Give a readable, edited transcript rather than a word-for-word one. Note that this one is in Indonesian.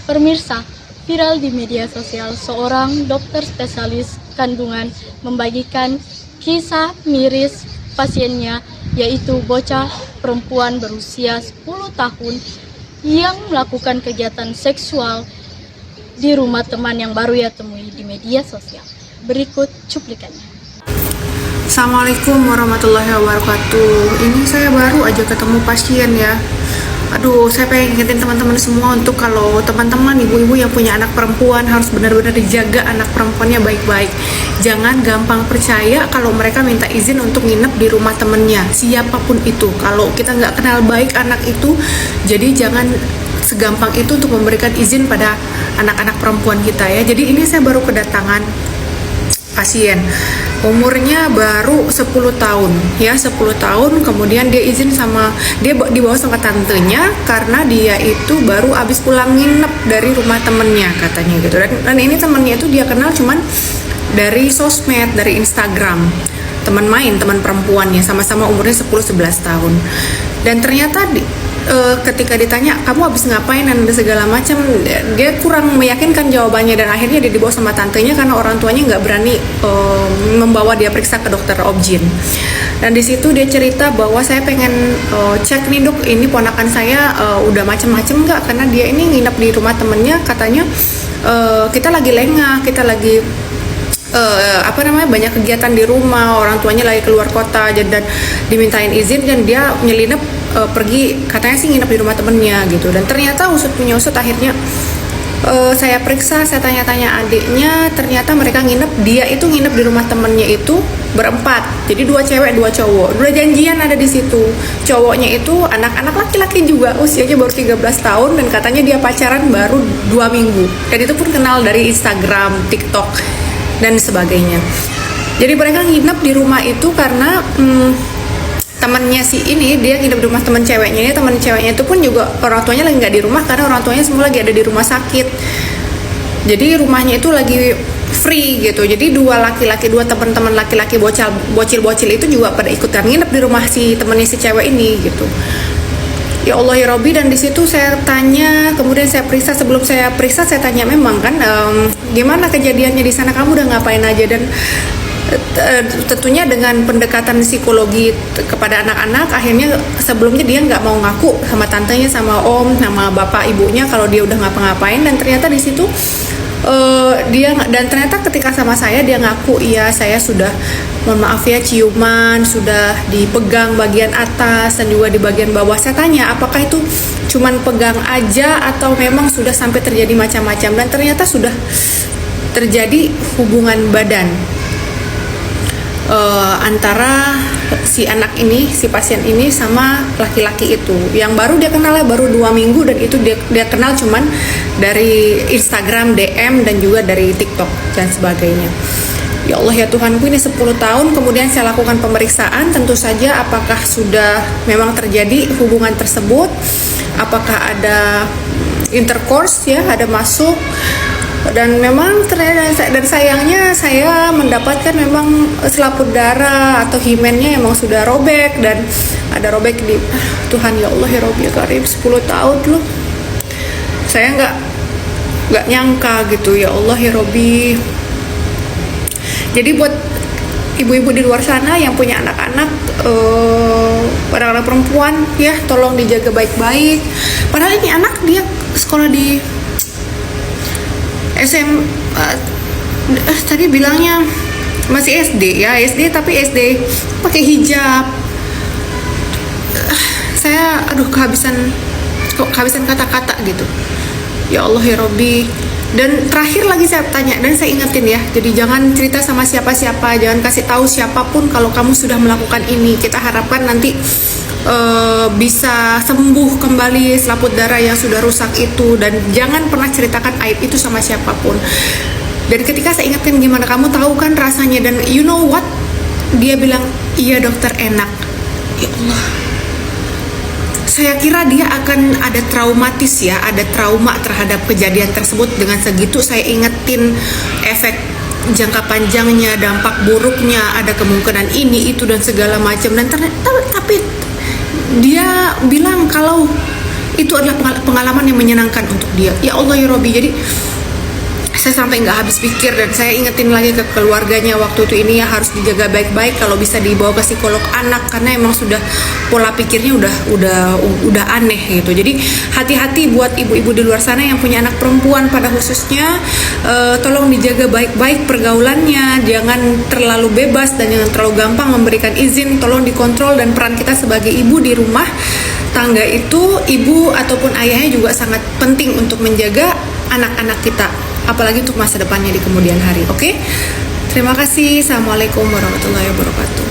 Pemirsa, viral di media sosial seorang dokter spesialis kandungan membagikan kisah miris pasiennya, yaitu bocah perempuan berusia 10 tahun yang melakukan kegiatan seksual di rumah teman yang baru ia temui di media sosial. Berikut cuplikannya. Assalamualaikum warahmatullahi wabarakatuh. Ini saya baru aja ketemu pasien ya. Aduh, saya pengen ingetin teman-teman semua untuk kalau teman-teman ibu-ibu yang punya anak perempuan harus benar-benar dijaga anak perempuannya baik-baik. Jangan gampang percaya kalau mereka minta izin untuk nginep di rumah temennya, siapapun itu. Kalau kita nggak kenal baik anak itu, jadi jangan segampang itu untuk memberikan izin pada anak-anak perempuan kita ya. Jadi ini saya baru kedatangan pasien, umurnya baru 10 tahun ya, 10 tahun. Kemudian dia izin sama, dia dibawa sama tantenya karena dia itu baru habis pulang nginep dari rumah temennya katanya gitu. Dan ini temennya itu dia kenal cuman dari sosmed, dari Instagram, teman main, teman perempuannya, sama-sama umurnya 10-11 tahun. Dan ternyata ketika ditanya kamu habis ngapain dan segala macam, dia kurang meyakinkan jawabannya, dan akhirnya dia dibawa sama tantenya karena orang tuanya nggak berani membawa dia periksa ke dokter obgyn. Dan di situ dia cerita bahwa saya pengen cek nih dok, ini ponakan saya udah macem-macem nggak, karena dia ini nginep di rumah temennya, katanya kita lagi lengah, kita lagi banyak kegiatan di rumah, orang tuanya lagi keluar kota, dan dimintain izin dan dia nyelinap pergi, katanya sih nginep di rumah temennya gitu. Dan ternyata usut punya usut, akhirnya saya periksa, saya tanya-tanya adiknya, ternyata mereka dia itu nginep di rumah temennya itu berempat, jadi 2 cewek 2 cowok, udah janjian ada di situ. Cowoknya itu anak-anak laki-laki juga, usianya baru 13 tahun, dan katanya dia pacaran baru 2 minggu, dan itu pun kenal dari Instagram, TikTok dan sebagainya. Jadi mereka nginep di rumah itu karena temannya si ini, dia nginep di rumah teman ceweknya ini. Teman ceweknya itu pun juga orang tuanya lagi nggak di rumah karena orang tuanya semua lagi ada di rumah sakit. Jadi rumahnya itu lagi free gitu. Jadi 2 teman-teman laki-laki bocil itu juga pada ikutan nginep di rumah si temannya si cewek ini gitu. Ya Allah ya Robbi. Dan di situ saya tanya, kemudian saya periksa. Sebelum saya periksa, saya tanya memang kan, gimana kejadiannya di sana, kamu udah ngapain aja. Dan tentunya dengan pendekatan psikologi kepada anak-anak, akhirnya sebelumnya dia nggak mau ngaku sama tantenya, sama om, sama bapak ibunya kalau dia udah ngapa-ngapain. Dan ternyata di situ ternyata ketika sama saya dia ngaku, iya saya sudah, mohon maaf ya, ciuman, sudah dipegang bagian atas dan juga di bagian bawah. Saya tanya apakah itu cuman pegang aja atau memang sudah sampai terjadi macam-macam, dan ternyata sudah terjadi hubungan badan antara si anak ini, si pasien ini sama laki-laki itu, yang baru dia kenalnya baru 2 minggu, dan itu dia kenal cuman dari Instagram, DM, dan juga dari TikTok dan sebagainya. Ya Allah ya Tuhanku, ini 10 tahun. Kemudian saya lakukan pemeriksaan, tentu saja apakah sudah memang terjadi hubungan tersebut, apakah ada intercourse ya, ada masuk. Dan memang ternyata, dan sayangnya saya mendapatkan memang selaput darah atau himennya emang sudah robek, dan ada robek di Tuhan ya Allah ya Robbi ya Karim, 10 tahun loh. Saya nggak nyangka gitu ya Allah ya Robbi. Jadi buat ibu-ibu di luar sana yang punya anak-anak perempuan ya, tolong dijaga baik-baik. Padahal ini anak dia sekolah di tadi bilangnya masih SD ya, SD tapi SD pakai hijab. Saya kehabisan kata-kata gitu. Ya Allah ya Robbi. Dan terakhir lagi saya tanya dan saya ingetin ya, jadi jangan cerita sama siapa-siapa, jangan kasih tahu siapapun kalau kamu sudah melakukan ini. Kita harapkan nanti bisa sembuh kembali selaput darah yang sudah rusak itu, dan jangan pernah ceritakan aib itu sama siapapun. Dan ketika saya ingatkan, gimana kamu tahu kan rasanya, dan you know what, dia bilang iya dokter enak. Ya Allah, saya kira dia akan ada traumatis ya, ada trauma terhadap kejadian tersebut. Dengan segitu saya ingetin efek jangka panjangnya, dampak buruknya, ada kemungkinan ini itu dan segala macam. Dan ternyata tapi dia bilang kalau itu adalah pengalaman yang menyenangkan untuk dia. Ya Allah ya Robbi, jadi saya sampai nggak habis pikir, dan saya ingetin lagi ke keluarganya waktu itu, ini ya harus dijaga baik-baik, kalau bisa dibawa ke psikolog anak, karena emang sudah pola pikirnya udah aneh gitu. Jadi hati-hati buat ibu-ibu di luar sana yang punya anak perempuan pada khususnya, tolong dijaga baik-baik pergaulannya, jangan terlalu bebas dan jangan terlalu gampang memberikan izin, tolong dikontrol. Dan peran kita sebagai ibu di rumah tangga itu, ibu ataupun ayahnya juga sangat penting untuk menjaga anak-anak kita, apalagi untuk masa depannya di kemudian hari. Oke? Terima kasih. Assalamualaikum warahmatullahi wabarakatuh.